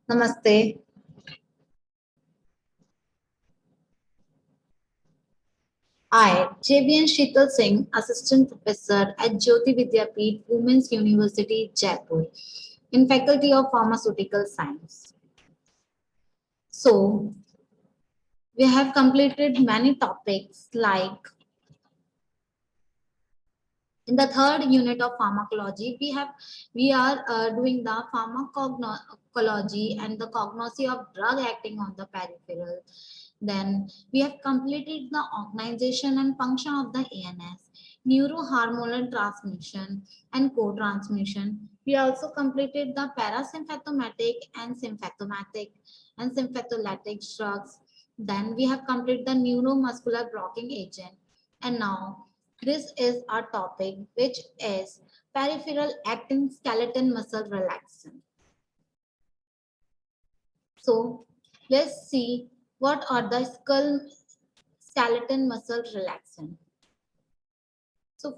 Namaste. I, JBN Sheetal Singh, Assistant Professor at Jyoti Vidyapeeth Women's University, Jaipur, in Faculty of Pharmaceutical Science. So, we have completed many topics like in the third unit of pharmacology, we are doing the pharmacology and the cognosy of drug acting on the peripheral. Then we have completed the organization and function of the ANS, neurohormonal transmission and co-transmission. We also completed the parasympathetic and sympatholytic drugs. Then we have completed the neuromuscular blocking agent. And now this is our topic, which is peripheral acting skeletal muscle relaxant. So let's see what are the skeleton muscle relaxant. So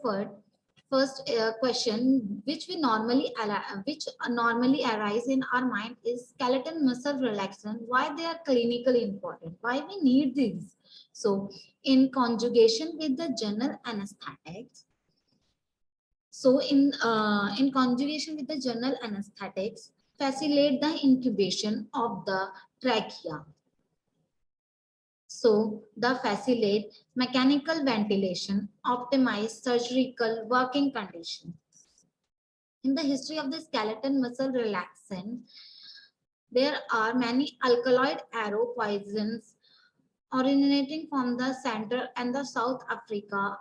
first question which normally arise in our mind is skeleton muscle relaxant. Why they are clinically important? Why we need these? So in conjugation with the general anesthetics. So in conjugation with the general anesthetics, facilitate the incubation of the trachea. So the facilitate mechanical ventilation, optimize surgical working conditions. In the history of the skeleton muscle relaxant, there are many alkaloid arrow poisons originating from the Central and the South Africa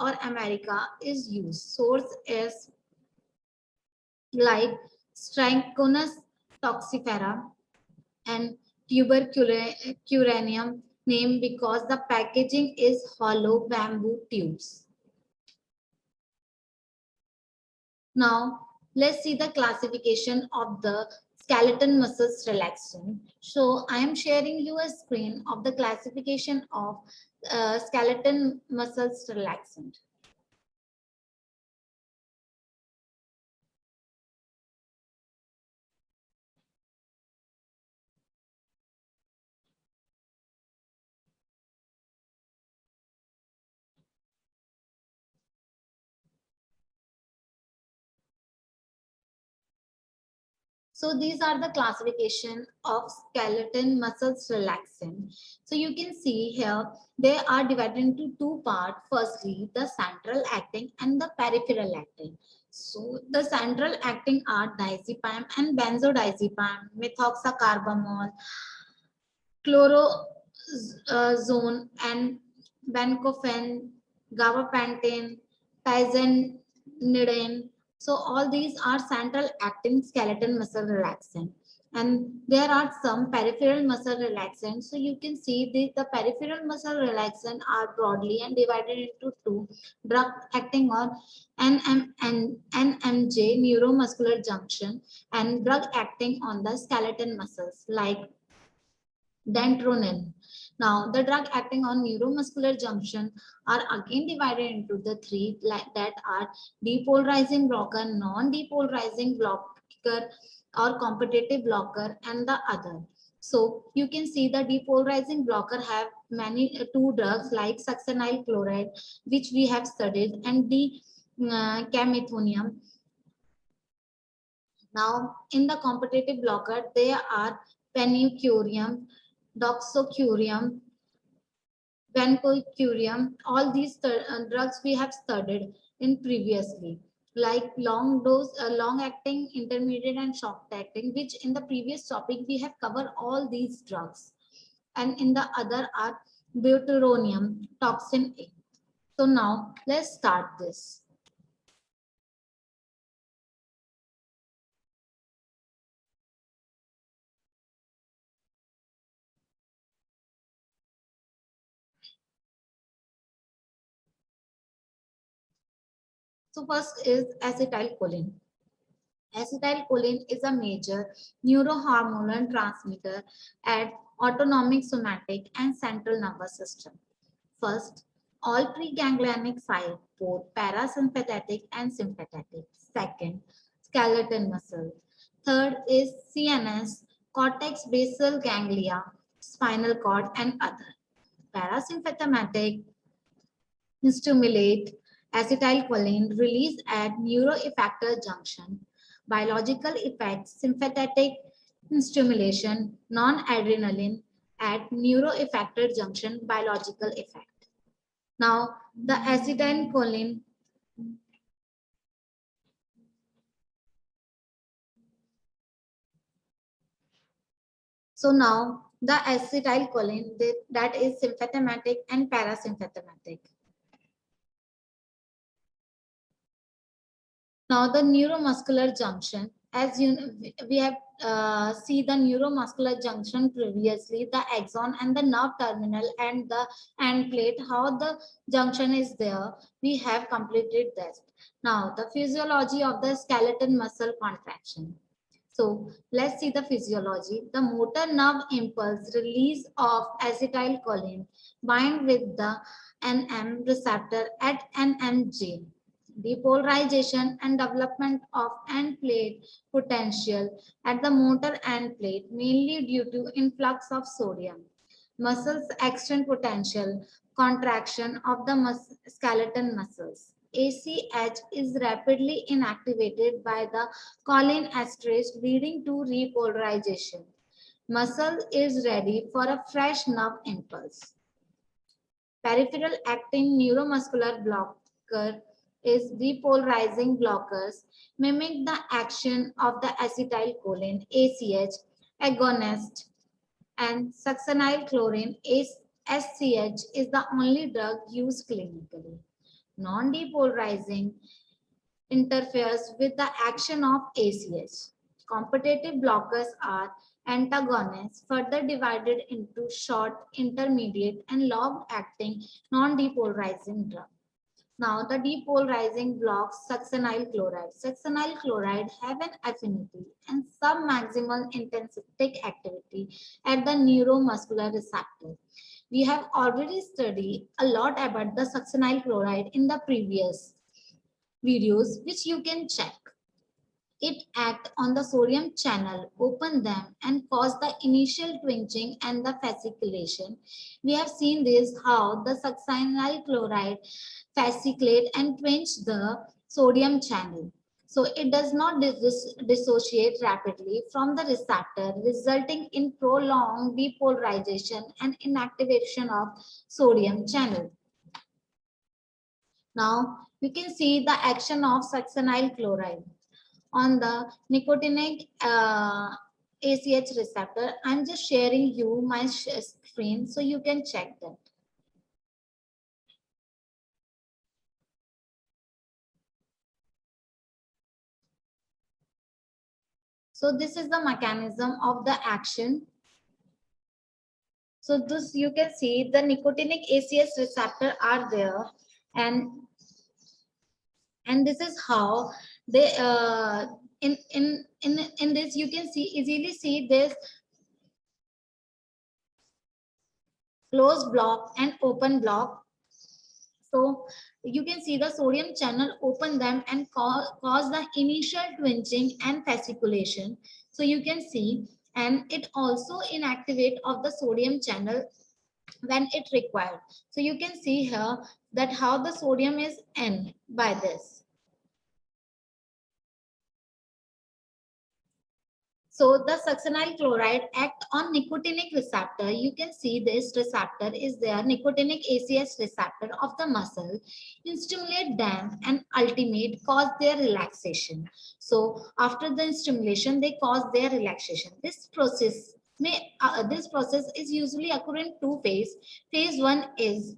or America is used. Source is like Strychnos toxifera and tubercularium, named because the packaging is hollow bamboo tubes. Now let's see the classification of the skeleton muscles relaxant. So I am sharing you a screen of the classification of skeleton muscles relaxant. So these are the classification of skeleton muscles relaxant. So you can see here, they are divided into two parts. Firstly, the central acting and the peripheral acting. So the central acting are diazepam and benzodiazepam, methoxycarbamol, chlorozone and bencofen, gabapentin, tizanidine. So all these are central acting skeleton muscle relaxant. And there are some peripheral muscle relaxants. So you can see the peripheral muscle relaxant are broadly and divided into two: drug acting on NMJ neuromuscular junction and drug acting on the skeleton muscles like dantrolene. Now, the drug acting on neuromuscular junction are again divided into the three that are depolarizing blocker, non-depolarizing blocker, or competitive blocker, and the other. So you can see the depolarizing blocker have many two drugs like succinyl chloride, which we have studied, and the camethonium. Now, in the competitive blocker, there are penicurium, doxocurium, vancomycin. All these drugs we have studied in previously, like long dose, long acting, intermediate, and short acting, which in the previous topic we have covered all these drugs. And in the other are deuteronium, toxin A. So now let's start this. So first is acetylcholine. Acetylcholine is a major neurohormonal transmitter at autonomic, somatic, and central nervous system. First, all preganglionic site, both parasympathetic and sympathetic. Second, skeleton muscle. Third is CNS, cortex, basal ganglia, spinal cord, and other. Parasympathetic stimulate acetylcholine release at neuroeffector junction. Biological effects, sympathetic stimulation, non-adrenaline at neuroeffector junction, biological effect. Now, the acetylcholine. So now the acetylcholine that is sympathetic and parasympathetic. Now the neuromuscular junction, as you know, we have see the neuromuscular junction previously, the axon and the nerve terminal and the end plate, how the junction is there. We have completed this. Now the physiology of the skeletal muscle contraction. So let's see the physiology. The motor nerve impulse release of acetylcholine bind with the NM receptor at NMJ. Depolarization and development of end plate potential at the motor end plate mainly due to influx of sodium. Muscles extend potential contraction of the skeleton muscles. ACH is rapidly inactivated by the choline esterase leading to repolarization. Muscle is ready for a fresh nerve impulse. Peripheral acting neuromuscular blocker is depolarizing blockers mimic the action of the acetylcholine ACH agonist and succinylcholine SCH is the only drug used clinically. Non-depolarizing interferes with the action of ACH. Competitive blockers are antagonists, further divided into short, intermediate, and long-acting non-depolarizing drugs. Now, the depolarizing blocks succinyl chloride. Succinyl chloride have an affinity and some maximal intrinsic activity at the neuromuscular receptor. We have already studied a lot about the succinyl chloride in the previous videos, which you can check. It acts on the sodium channel, open them and cause the initial twitching and the fasciculation. We have seen this how the succinyl chloride fasciculate and twinge the sodium channel. So it does not dissociate rapidly from the receptor, resulting in prolonged depolarization and inactivation of sodium channel. Now you can see the action of succinyl chloride on the nicotinic ACH receptor. I'm just sharing you my screen so you can check that. So this is the mechanism of the action. So this you can see the nicotinic ACH receptor are there, and this is how they in this you can easily see this closed block and open block. So you can see the sodium channel open them and cause the initial twitching and fasciculation. So you can see, and it also inactivate of the sodium channel when it required. So you can see here that how the sodium is N by this. So the succinyl chloride act on nicotinic receptor. You can see this receptor is there, nicotinic ACH receptor of the muscle, stimulate them and ultimate cause their relaxation. So after the stimulation, they cause their relaxation. This process is usually occur in two phases. Phase one is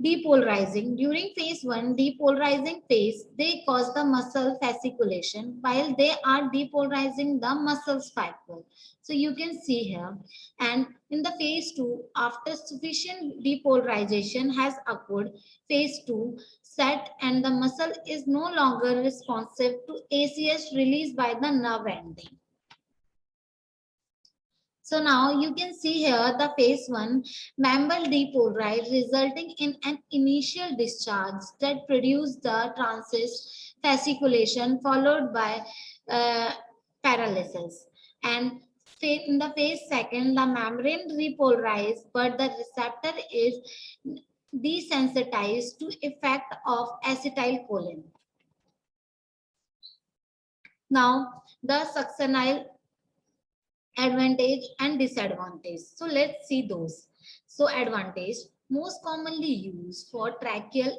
depolarizing. During phase one, depolarizing phase, they cause the muscle fasciculation while they are depolarizing the muscle fiber. So you can see here. And in the phase two, after sufficient depolarization has occurred, phase two set and the muscle is no longer responsive to ACH released by the nerve ending. So now you can see here the phase one mammal depolarized resulting in an initial discharge that produce the transient fasciculation followed by paralysis. And in the phase second, the membrane repolarized, but the receptor is desensitized to effect of acetylcholine. Now, the succinyl advantage and disadvantage. So let's see those. So advantage, most commonly used for tracheal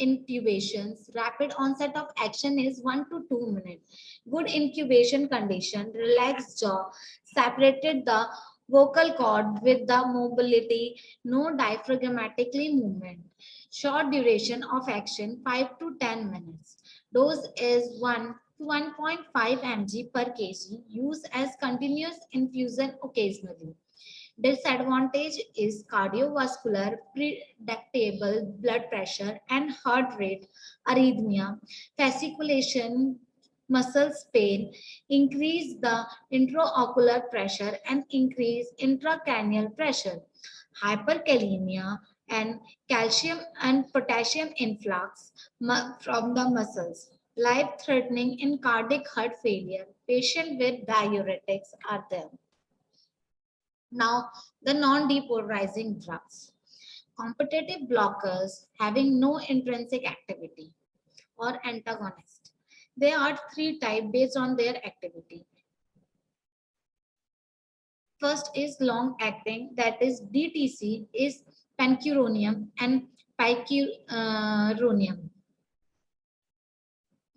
intubations, rapid onset of action is 1 to 2 minutes. Good incubation condition, relaxed jaw, separated the vocal cord with the mobility, no diaphragmatically movement. Short duration of action 5 to 10 minutes. Dose is 1 to 1.5 mg per kg, used as continuous infusion occasionally. Disadvantage is cardiovascular, predictable blood pressure and heart rate, arrhythmia, fasciculation, muscles pain, increase the intraocular pressure and increase intracranial pressure, hyperkalemia, and calcium and potassium influx from the muscles. Life threatening in cardiac heart failure. Patient with diuretics are there. Now, the non-depolarizing drugs. Competitive blockers having no intrinsic activity or antagonist. There are three types based on their activity. First is long acting, that is DTC, is pancuronium and picuronium.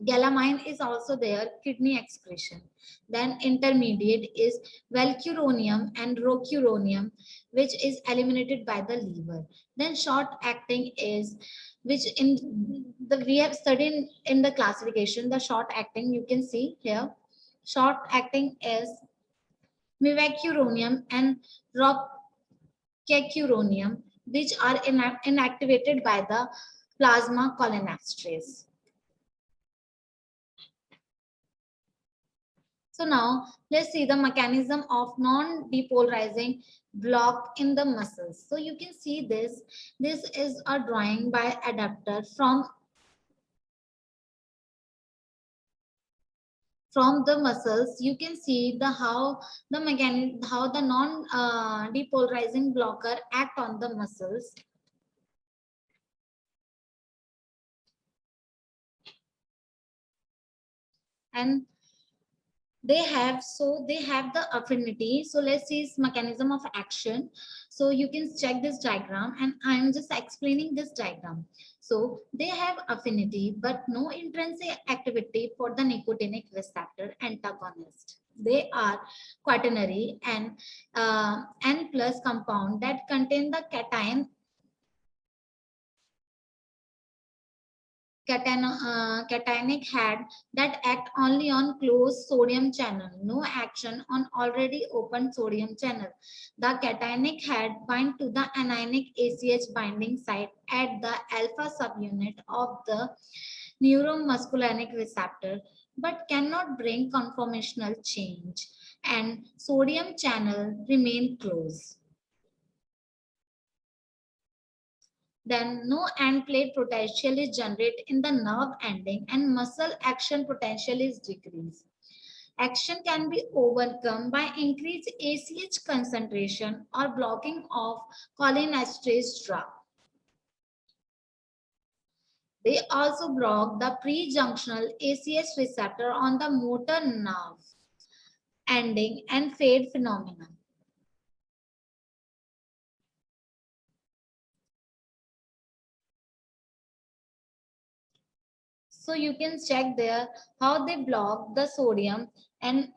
Galamine is also there, kidney excretion. Then intermediate is valcuronium and rocuronium, which is eliminated by the liver. Then short acting is, which in the we have studied in the classification, the short acting you can see here. Short acting is mivacuronium and rocuronium, which are inactivated by the plasma cholinesterase. So now let's see the mechanism of non-depolarizing block in the muscles. So you can see this. This is a drawing by adapter from the muscles. You can see the how the mechanism, how the non-depolarizing blocker act on the muscles. And they have the affinity. So let's see its mechanism of action. So you can check this diagram and I am just explaining this diagram. So they have affinity but no intrinsic activity for the nicotinic receptor antagonist. They are quaternary and N plus compound that contain the cationic head that act only on closed sodium channel, no action on already open sodium channel. The cationic head bind to the anionic ACH binding site at the alpha subunit of the neuromuscarinic receptor, but cannot bring conformational change, and sodium channel remain closed. Then no end plate potential is generated in the nerve ending and muscle action potential is decreased. Action can be overcome by increased ACH concentration or blocking of cholinesterase drug. They also block the prejunctional ACH receptor on the motor nerve ending and fade phenomenon. So you can check there how they block the sodium, and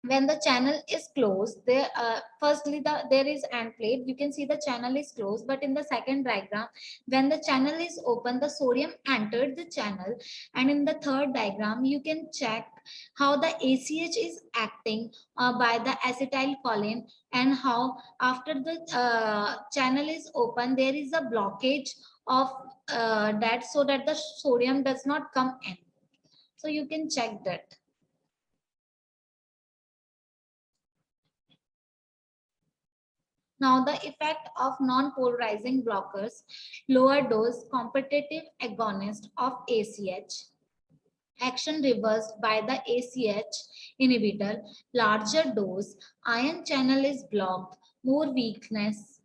when the channel is closed, there firstly there is end plate. You can see the channel is closed, but in the second diagram, when the channel is open, the sodium entered the channel, and in the third diagram, you can check how the ACH is acting by the acetylcholine, and how after the channel is open, there is a blockage of that, so that the sodium does not come in. So you can check that. Now, the effect of non-polarizing blockers, lower dose competitive agonist of ACH, Action reversed by the ACH inhibitor. Larger dose, ion channel is blocked. More weakness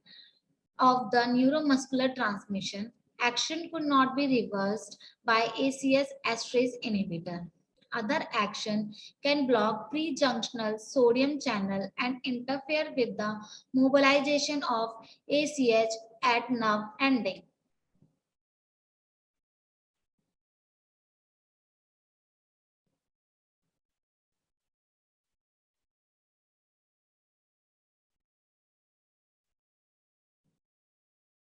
of the neuromuscular transmission. Action could not be reversed by ACS esterase inhibitor. Other action can block pre-junctional sodium channel and interfere with the mobilization of ACH at nerve ending.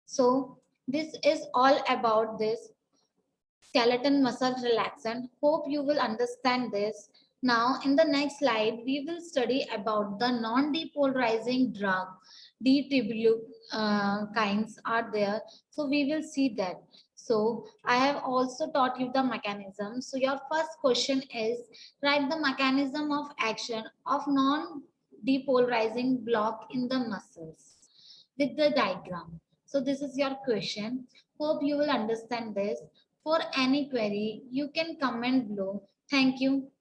So this is all about this skeleton muscle relaxant. Hope you will understand this. Now, in the next slide, we will study about the non-depolarizing drug. Kinds are there. So we will see that. So I have also taught you the mechanism. So your first question is write the mechanism of action of non-depolarizing block in the muscles with the diagram. So this is your question. Hope you will understand this. For any query, you can comment below. Thank you.